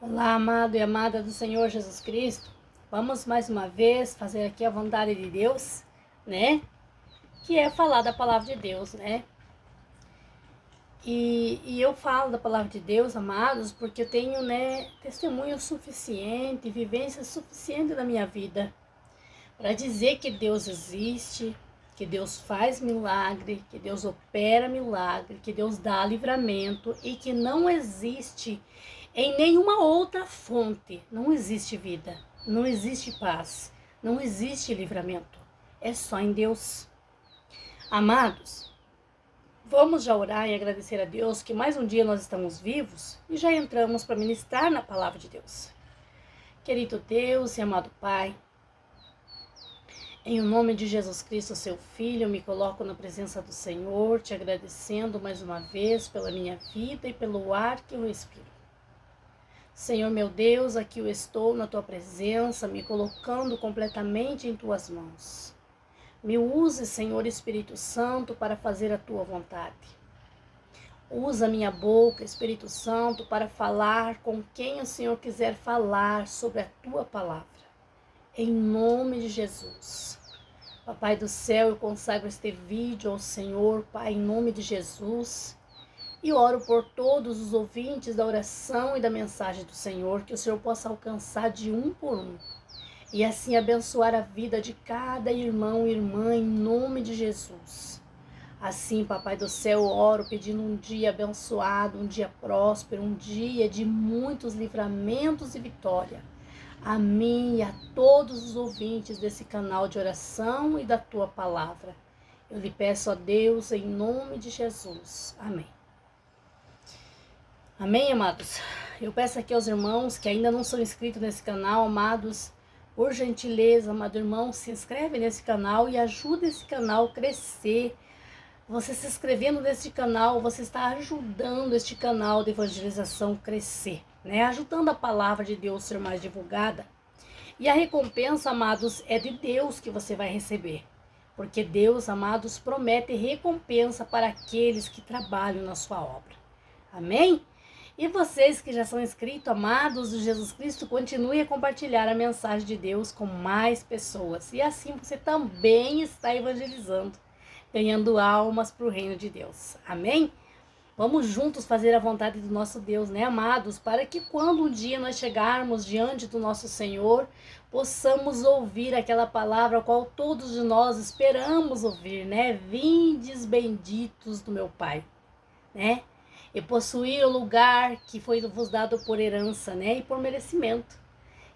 Olá, amado e amada do Senhor Jesus Cristo. Vamos mais uma vez fazer aqui a vontade de Deus, né? Que é falar da palavra de Deus, né? E eu falo da palavra de Deus, amados, porque eu tenho, né, testemunho suficiente, vivência suficiente da minha vida para dizer que Deus existe, que Deus faz milagre, que Deus opera milagre, que Deus dá livramento e que não existe em nenhuma outra fonte, não existe vida, não existe paz, não existe livramento. É só em Deus. Amados, vamos já orar e agradecer a Deus que mais um dia nós estamos vivos e já entramos para ministrar na palavra de Deus. Querido Deus e amado Pai, em o nome de Jesus Cristo, seu Filho, eu me coloco na presença do Senhor, te agradecendo mais uma vez pela minha vida e pelo ar que eu respiro. Senhor meu Deus, aqui eu estou na tua presença, me colocando completamente em tuas mãos. Me use, Senhor Espírito Santo, para fazer a tua vontade. Usa minha boca, Espírito Santo, para falar com quem o Senhor quiser falar sobre a tua palavra. Em nome de Jesus. Papai do céu, eu consagro este vídeo ao Senhor, Pai, em nome de Jesus. E oro por todos os ouvintes da oração e da mensagem do Senhor, que o Senhor possa alcançar de um por um. E assim abençoar a vida de cada irmão e irmã, em nome de Jesus. Assim, Papai do céu, oro pedindo um dia abençoado, um dia próspero, um dia de muitos livramentos e vitória. A mim e a todos os ouvintes desse canal de oração e da tua palavra. Eu lhe peço a Deus em nome de Jesus. Amém. Amém, amados? Eu peço aqui aos irmãos que ainda não são inscritos nesse canal, amados, por gentileza, amado irmão, se inscreve nesse canal e ajuda esse canal a crescer. Você se inscrevendo nesse canal, você está ajudando este canal de evangelização a crescer, né? Ajudando a palavra de Deus a ser mais divulgada. E a recompensa, amados, é de Deus que você vai receber. Porque Deus, amados, promete recompensa para aqueles que trabalham na sua obra. Amém? E vocês que já são inscritos, amados de Jesus Cristo, continue a compartilhar a mensagem de Deus com mais pessoas. E assim você também está evangelizando, ganhando almas para o reino de Deus. Amém? Vamos juntos fazer a vontade do nosso Deus, né, amados? Para que quando um dia nós chegarmos diante do nosso Senhor, possamos ouvir aquela palavra a qual todos de nós esperamos ouvir, né? Vindes benditos do meu Pai, né? E possuir o lugar que foi vos dado por herança, né? E por merecimento.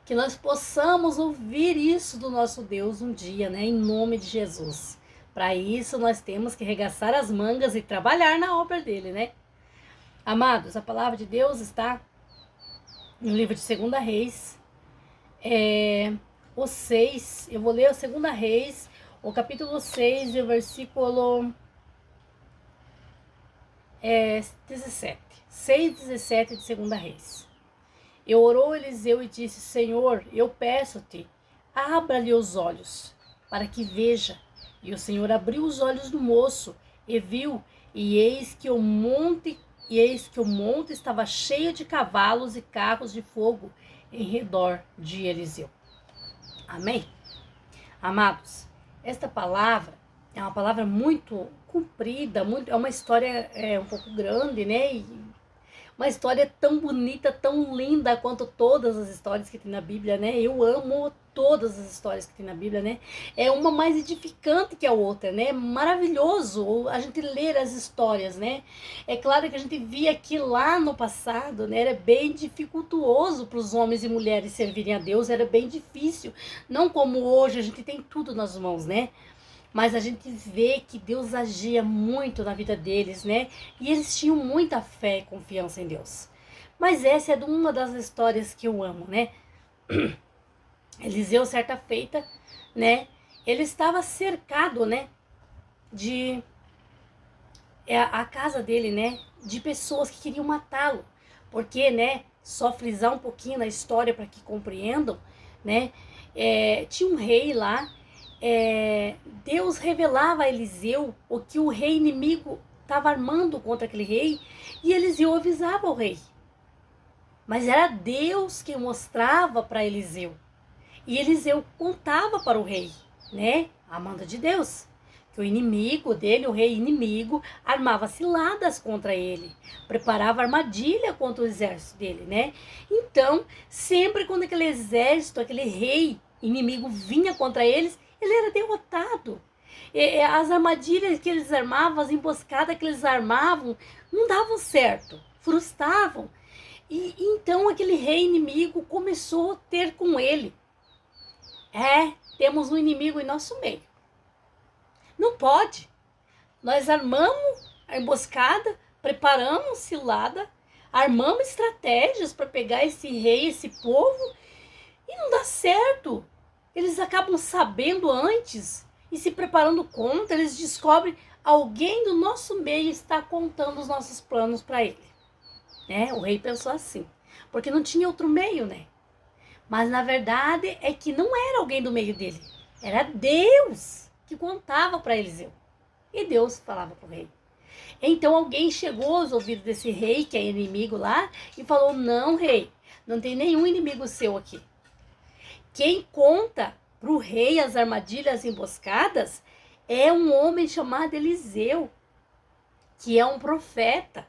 Que nós possamos ouvir isso do nosso Deus um dia, né? Em nome de Jesus. Para isso, nós temos que arregaçar as mangas e trabalhar na obra dele, né? Amados, a palavra de Deus está no livro de 2 Reis, o 6. Eu vou ler a 2 Reis, o capítulo 6 e o versículo 17. 6:17 de 2 Reis. E orou Eliseu e disse: Senhor, eu peço-te, abra-lhe os olhos, para que veja. E o Senhor abriu os olhos do moço, e viu, e eis que o monte estava cheio de cavalos e carros de fogo em redor de Eliseu. Amém? Amados, esta palavra é uma palavra muito comprida, é uma história um pouco grande, né? E uma história tão bonita, tão linda quanto todas as histórias que tem na Bíblia, né? Eu amo todas as histórias que tem na Bíblia, né? É uma mais edificante que a outra, né? Maravilhoso a gente ler as histórias, né? É claro que a gente via que lá no passado, né? Era bem dificultuoso para os homens e mulheres servirem a Deus, era bem difícil. Não como hoje, a gente tem tudo nas mãos, né? Mas a gente vê que Deus agia muito na vida deles, né? E eles tinham muita fé e confiança em Deus. Mas essa é uma das histórias que eu amo, né? Eliseu, certa feita, né? Ele estava cercado, né? De a casa dele, né? De pessoas que queriam matá-lo. Porque, né? Só frisar um pouquinho na história para que compreendam, né? Tinha um rei lá. Deus revelava a Eliseu o que o rei inimigo estava armando contra aquele rei, e Eliseu avisava o rei. Mas era Deus quem mostrava para Eliseu. E Eliseu contava para o rei, né? A manda de Deus. Que o inimigo dele, o rei inimigo, armava ciladas contra ele. Preparava armadilha contra o exército dele, né? Então, sempre quando aquele exército, aquele rei inimigo vinha contra eles, ele era derrotado. As armadilhas que eles armavam, as emboscadas que eles armavam, não davam certo, frustravam. E então aquele rei inimigo começou a ter com ele. Temos um inimigo em nosso meio. Não pode. Nós armamos a emboscada, preparamos cilada, armamos estratégias para pegar esse rei, esse povo, e não dá certo. Eles acabam sabendo antes e se preparando contra, eles descobrem alguém do nosso meio está contando os nossos planos para ele. Né? O rei pensou assim, porque não tinha outro meio, né? Mas na verdade é que não era alguém do meio dele, era Deus que contava para Eliseu. E Deus falava para o rei. Então alguém chegou aos ouvidos desse rei, que é inimigo lá, e falou: não, rei, não tem nenhum inimigo seu aqui. Quem conta para o rei as armadilhas emboscadas é um homem chamado Eliseu, que é um profeta.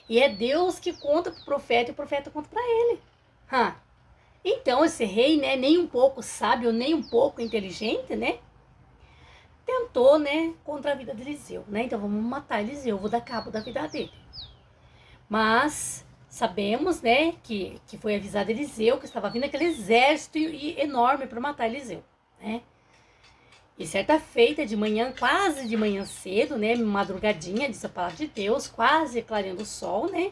E é Deus que conta para o profeta e o profeta conta para ele. Então esse rei, né, nem um pouco sábio, nem um pouco inteligente, né, tentou, né, contra a vida de Eliseu, né? Então vamos matar Eliseu, vou dar cabo da vida dele. Mas sabemos, né, que foi avisado Eliseu que estava vindo aquele exército enorme para matar Eliseu, né? E certa feita de manhã, quase de manhã cedo, né, madrugadinha, diz a palavra de Deus, quase clareando o sol, né?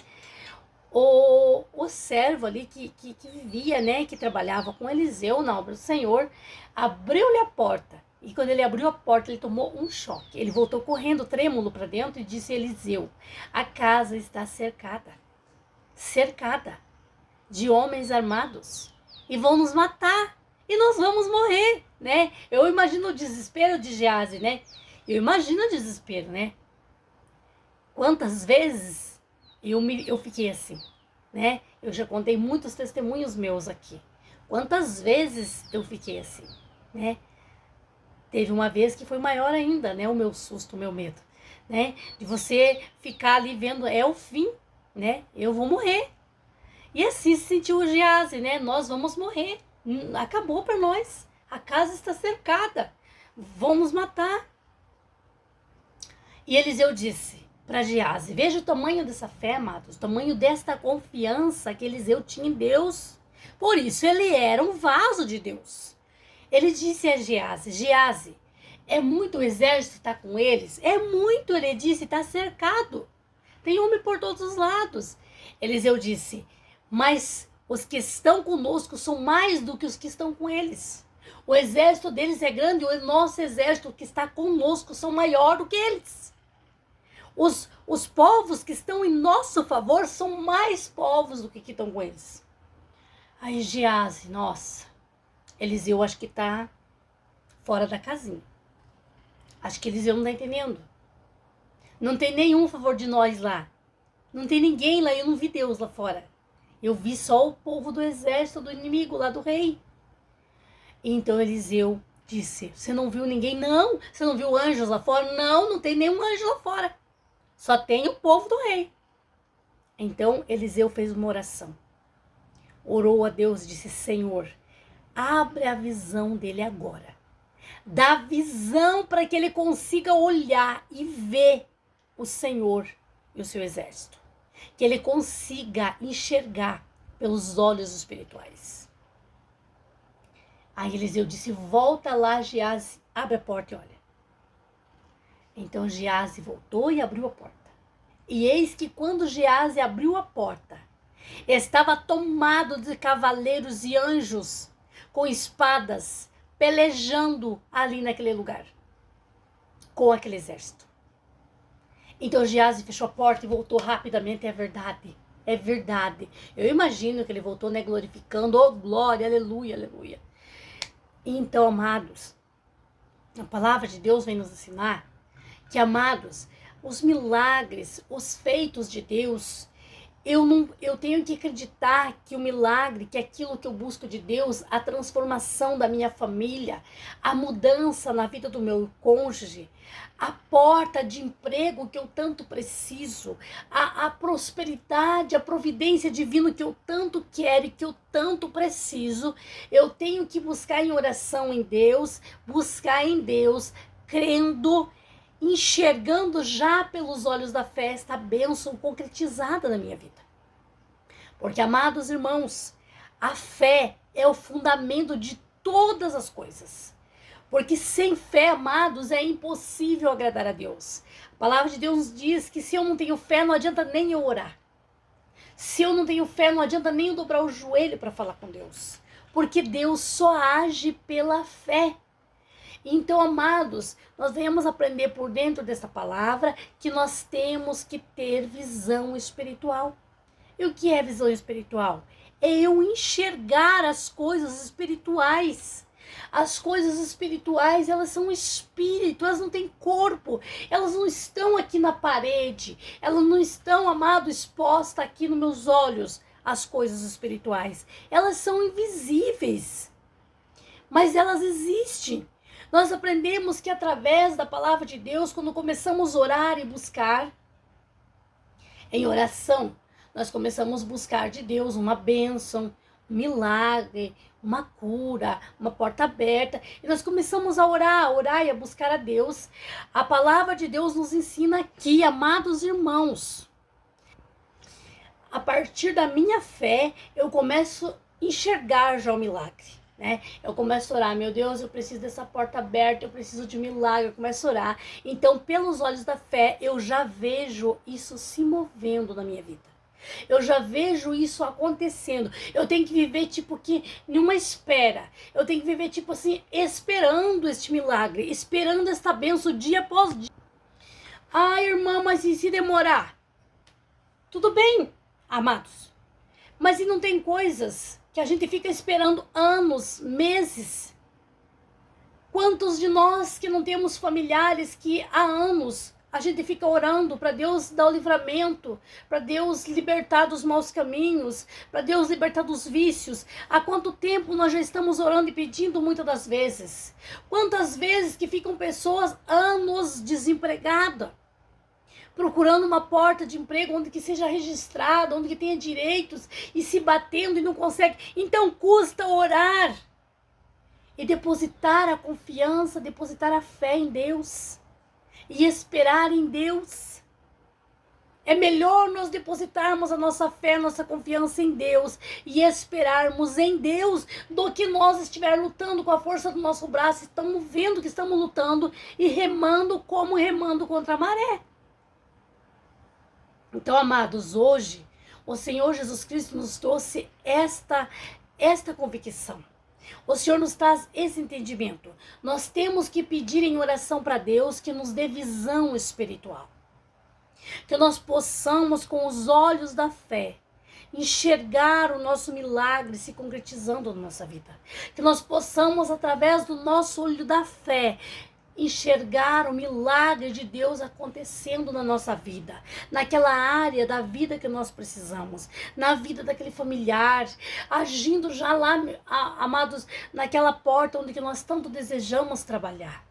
O servo ali que vivia, né, que trabalhava com Eliseu na obra do Senhor, abriu-lhe a porta. E quando ele abriu a porta, ele tomou um choque. Ele voltou correndo, trêmulo, para dentro e disse a Eliseu: a casa está cercada de homens armados e vão nos matar e nós vamos morrer, né? Eu imagino o desespero de Geazi, né? Eu imagino o desespero, né? Quantas vezes eu fiquei assim, né? Eu já contei muitos testemunhos meus aqui. Quantas vezes eu fiquei assim, né? Teve uma vez que foi maior ainda, né? O meu susto, o meu medo, né? De você ficar ali vendo, é o fim, né? Eu vou morrer. E assim se sentiu o Geazi, né? Nós vamos morrer. Acabou para nós. A casa está cercada. Vão nos matar. E Eliseu disse para Geazi: veja o tamanho dessa fé, amados, o tamanho desta confiança que Eliseu tinha em Deus. Por isso ele era um vaso de Deus. Ele disse a Geazi: Geazi, é muito o exército está com eles? É muito, ele disse, está cercado. Tem homem por todos os lados. Eliseu disse: mas os que estão conosco são mais do que os que estão com eles. O exército deles é grande, o nosso exército que está conosco são maior do que eles. Os povos que estão em nosso favor são mais povos do que estão com eles. Aí Geazi, nossa, Eliseu acho que está fora da casinha. Acho que Eliseu não está entendendo. Não tem nenhum favor de nós lá. Não tem ninguém lá, eu não vi Deus lá fora. Eu vi só o povo do exército do inimigo lá do rei. Então Eliseu disse: você não viu ninguém? Não. Você não viu anjos lá fora? Não, não tem nenhum anjo lá fora. Só tem o povo do rei. Então Eliseu fez uma oração. Orou a Deus e disse: Senhor, abre a visão dele agora. Dá visão para que ele consiga olhar e ver o Senhor e o seu exército. Que ele consiga enxergar pelos olhos espirituais. Aí Eliseu disse: volta lá, Geazi, abre a porta e olha. Então Geazi voltou e abriu a porta. E eis que quando Geazi abriu a porta, estava tomado de cavaleiros e anjos com espadas, pelejando ali naquele lugar, com aquele exército. Então Geazi fechou a porta e voltou rapidamente. É verdade, é verdade. Eu imagino que ele voltou, né, glorificando, oh glória, aleluia, aleluia. Então, amados, a palavra de Deus vem nos ensinar que, amados, os milagres, os feitos de Deus, Eu tenho que acreditar que o milagre, que aquilo que eu busco de Deus, a transformação da minha família, a mudança na vida do meu cônjuge, a porta de emprego que eu tanto preciso, a prosperidade, a providência divina que eu tanto quero e que eu tanto preciso, eu tenho que buscar em oração em Deus, buscar em Deus, crendo, enxergando já pelos olhos da fé esta bênção concretizada na minha vida. Porque, amados irmãos, a fé é o fundamento de todas as coisas. Porque sem fé, amados, é impossível agradar a Deus. A palavra de Deus diz que se eu não tenho fé, não adianta nem eu orar. Se eu não tenho fé, não adianta nem eu dobrar o joelho para falar com Deus. Porque Deus só age pela fé. Então, amados, nós venhamos aprender por dentro dessa palavra que nós temos que ter visão espiritual. E o que é visão espiritual? É eu enxergar as coisas espirituais. As coisas espirituais, elas são espírito, elas não têm corpo, elas não estão aqui na parede, elas não estão, amado, expostas aqui nos meus olhos, as coisas espirituais. Elas são invisíveis, mas elas existem. Nós aprendemos que através da palavra de Deus, quando começamos a orar e buscar, em oração, nós começamos a buscar de Deus uma bênção, um milagre, uma cura, uma porta aberta. E nós começamos a orar e a buscar a Deus. A palavra de Deus nos ensina aqui, amados irmãos. A partir da minha fé, eu começo a enxergar já o milagre. Né? Eu começo a orar, meu Deus, eu preciso dessa porta aberta, eu preciso de um milagre, eu começo a orar. Então, pelos olhos da fé, eu já vejo isso se movendo na minha vida. Eu já vejo isso acontecendo. Eu tenho que viver tipo que numa espera. Eu tenho que viver tipo assim, esperando este milagre, esperando esta bênção dia após dia. Ah, irmã, mas e se demorar? Tudo bem, amados. Mas e não tem coisas que a gente fica esperando anos, meses? Quantos de nós que não temos familiares que há anos a gente fica orando para Deus dar o livramento, para Deus libertar dos maus caminhos, para Deus libertar dos vícios? Há quanto tempo nós já estamos orando e pedindo muitas das vezes? Quantas vezes que ficam pessoas anos desempregadas, procurando uma porta de emprego onde que seja registrada, onde que tenha direitos e se batendo e não consegue? Então custa orar e depositar a confiança, depositar a fé em Deus. E esperar em Deus. É melhor nós depositarmos a nossa fé, a nossa confiança em Deus e esperarmos em Deus do que nós estiver lutando com a força do nosso braço. Estamos vendo que estamos lutando e remando como remando contra a maré. Então, amados, hoje o Senhor Jesus Cristo nos trouxe esta convicção. O Senhor nos traz esse entendimento. Nós temos que pedir em oração para Deus que nos dê visão espiritual. Que nós possamos, com os olhos da fé, enxergar o nosso milagre se concretizando na nossa vida. Que nós possamos, através do nosso olho da fé, enxergar o milagre de Deus acontecendo na nossa vida, naquela área da vida que nós precisamos, na vida daquele familiar, agindo já lá, amados, naquela porta onde que nós tanto desejamos trabalhar.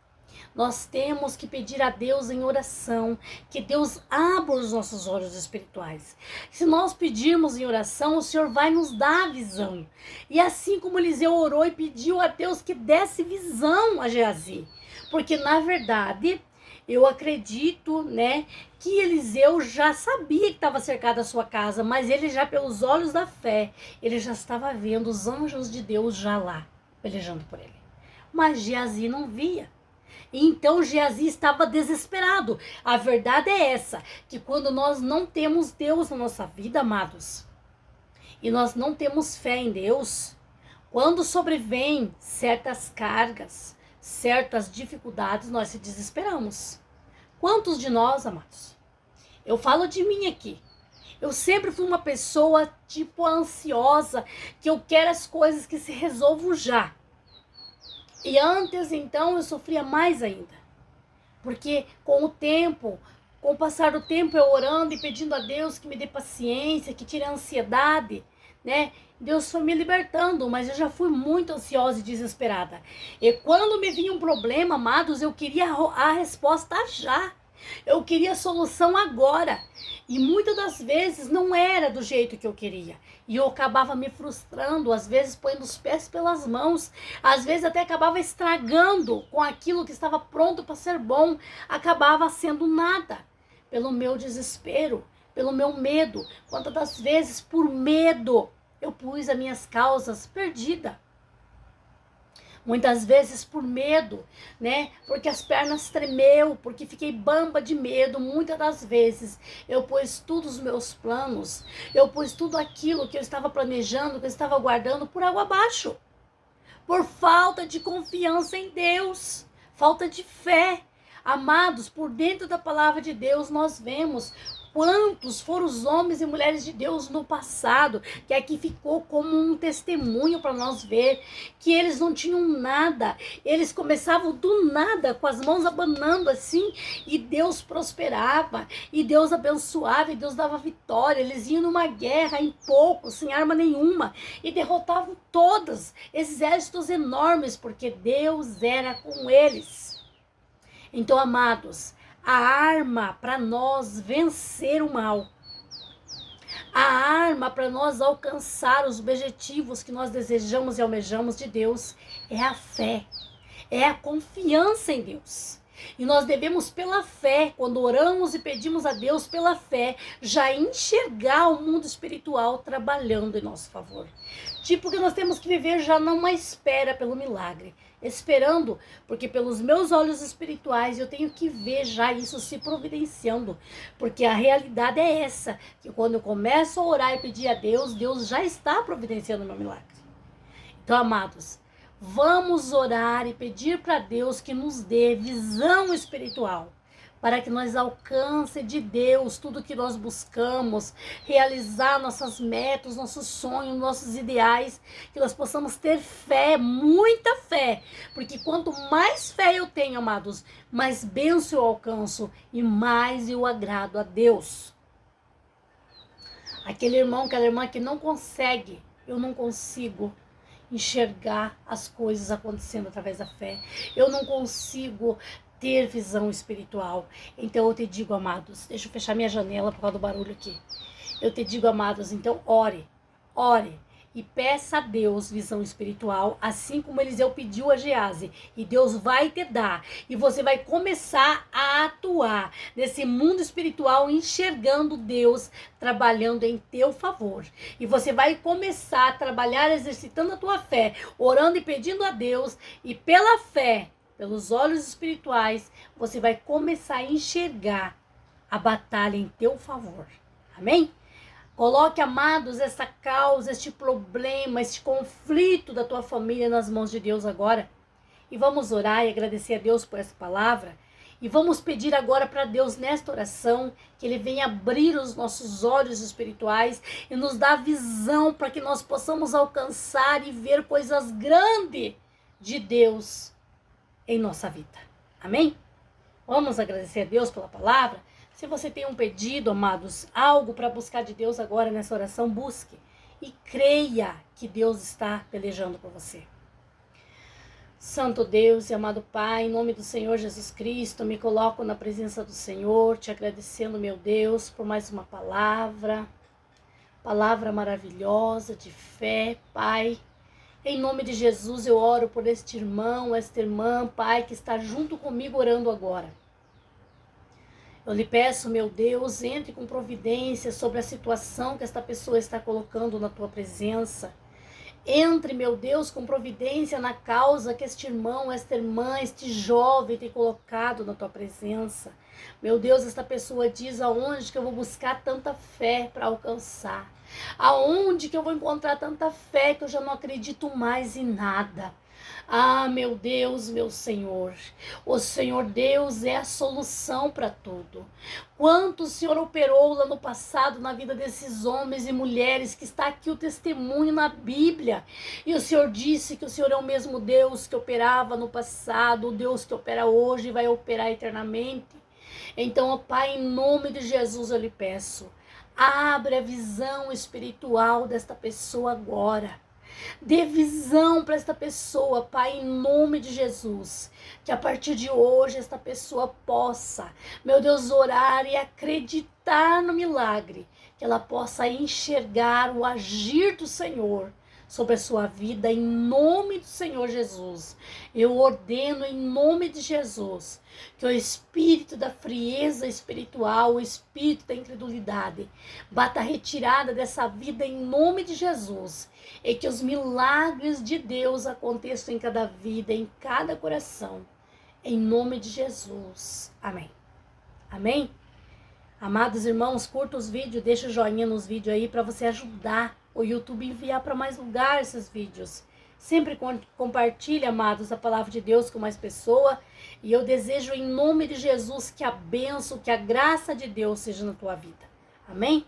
Nós temos que pedir a Deus em oração, que Deus abra os nossos olhos espirituais. Se nós pedirmos em oração, o Senhor vai nos dar a visão. E assim como Eliseu orou e pediu a Deus que desse visão a Geazi, porque, na verdade, eu acredito, né, que Eliseu já sabia que estava cercada a sua casa, mas ele já, pelos olhos da fé, ele já estava vendo os anjos de Deus já lá, pelejando por ele. Mas Geazi não via. Então Geazi estava desesperado. A verdade é essa, que quando nós não temos Deus na nossa vida, amados, e nós não temos fé em Deus, quando sobrevêm certas cargas, certas dificuldades, nós se desesperamos. Quantos de nós, amados? Eu falo de mim aqui. Eu sempre fui uma pessoa tipo ansiosa, que eu quero as coisas que se resolvam já. E antes, então, eu sofria mais ainda. Porque com o tempo, Com o passar do tempo, eu orando e pedindo a Deus que me dê paciência, que tire a ansiedade, né? Deus foi me libertando, mas eu já fui muito ansiosa e desesperada. E quando me vinha um problema, amados, eu queria a resposta já. Eu queria a solução agora. E muitas das vezes não era do jeito que eu queria. E eu acabava me frustrando, às vezes pondo os pés pelas mãos, às vezes até acabava estragando com aquilo que estava pronto para ser bom, acabava sendo nada. Pelo meu desespero, pelo meu medo. Quantas das vezes por medo eu pus as minhas causas perdidas. Muitas vezes por medo, né? Porque as pernas tremeu, porque fiquei bamba de medo. Muitas das vezes eu pus todos os meus planos, eu pus tudo aquilo que eu estava planejando, que eu estava guardando por água abaixo. Por falta de confiança em Deus, falta de fé. Amados, por dentro da palavra de Deus nós vemos quantos foram os homens e mulheres de Deus no passado, que aqui ficou como um testemunho para nós ver, que eles não tinham nada, eles começavam do nada, com as mãos abanando assim, e Deus prosperava, e Deus abençoava, e Deus dava vitória. Eles iam numa guerra em pouco, sem arma nenhuma, e derrotavam todos esses exércitos enormes, porque Deus era com eles. Então, amados, a arma para nós vencer o mal, a arma para nós alcançar os objetivos que nós desejamos e almejamos de Deus é a fé, é a confiança em Deus. E nós devemos, pela fé, quando oramos e pedimos a Deus pela fé, já enxergar o mundo espiritual trabalhando em nosso favor. Tipo que nós temos que viver já numa espera pelo milagre. Esperando, porque pelos meus olhos espirituais eu tenho que ver já isso se providenciando. Porque a realidade é essa, que quando eu começo a orar e pedir a Deus, Deus já está providenciando o meu milagre. Então, amados, vamos orar e pedir para Deus que nos dê visão espiritual, para que nós alcance de Deus tudo que nós buscamos, realizar nossas metas, nossos sonhos, nossos ideais, que nós possamos ter fé, muita fé, porque quanto mais fé eu tenho, amados, mais bênção eu alcanço e mais eu agrado a Deus. Aquele irmão, aquela irmã que não consegue, eu não consigo enxergar as coisas acontecendo através da fé. Eu não consigo ter visão espiritual. Então eu te digo, amados, deixa eu fechar minha janela por causa do barulho aqui. Eu te digo, amados, então ore e peça a Deus visão espiritual, assim como Eliseu pediu a Gease, e Deus vai te dar, e você vai começar a atuar nesse mundo espiritual, enxergando Deus trabalhando em teu favor, e você vai começar a trabalhar exercitando a tua fé, orando e pedindo a Deus, e pela fé, pelos olhos espirituais, você vai começar a enxergar a batalha em teu favor. Amém? Coloque, amados, essa causa, este problema, este conflito da tua família nas mãos de Deus agora. E vamos orar e agradecer a Deus por essa palavra. E vamos pedir agora para Deus nesta oração que Ele venha abrir os nossos olhos espirituais e nos dar visão para que nós possamos alcançar e ver coisas grandes de Deus em nossa vida. Amém? Vamos agradecer a Deus pela palavra. Se você tem um pedido, amados, algo para buscar de Deus agora nessa oração, busque. E creia que Deus está pelejando por você. Santo Deus e amado Pai, em nome do Senhor Jesus Cristo, me coloco na presença do Senhor, te agradecendo, meu Deus, por mais uma palavra maravilhosa de fé, Pai. Em nome de Jesus eu oro por este irmão, esta irmã, Pai, que está junto comigo orando agora. Eu lhe peço, meu Deus, entre com providência sobre a situação que esta pessoa está colocando na tua presença. Entre, meu Deus, com providência na causa que este irmão, esta irmã, este jovem tem colocado na tua presença. Meu Deus, esta pessoa diz aonde que eu vou buscar tanta fé para alcançar. Aonde que eu vou encontrar tanta fé que eu já não acredito mais em nada. Ah, meu Deus, meu Senhor, o Senhor Deus é a solução para tudo. Quanto o Senhor operou lá no passado na vida desses homens e mulheres, que está aqui o testemunho na Bíblia. E o Senhor disse que o Senhor é o mesmo Deus que operava no passado, o Deus que opera hoje e vai operar eternamente. Então, ó Pai, em nome de Jesus eu lhe peço, abre a visão espiritual desta pessoa agora. Dê visão para esta pessoa, Pai, em nome de Jesus. Que a partir de hoje esta pessoa possa, meu Deus, orar e acreditar no milagre. Que ela possa enxergar o agir do Senhor sobre a sua vida, em nome do Senhor Jesus. Eu ordeno em nome de Jesus que o espírito da frieza espiritual, o espírito da incredulidade, bata retirada dessa vida em nome de Jesus, e que os milagres de Deus aconteçam em cada vida, em cada coração, em nome de Jesus. Amém. Amém? Amados irmãos, curta os vídeos, deixa o joinha nos vídeos aí para você ajudar o YouTube a enviar para mais lugares esses vídeos. Sempre compartilhe, amados, a palavra de Deus com mais pessoas. E eu desejo em nome de Jesus que a bênção, que a graça de Deus seja na tua vida. Amém?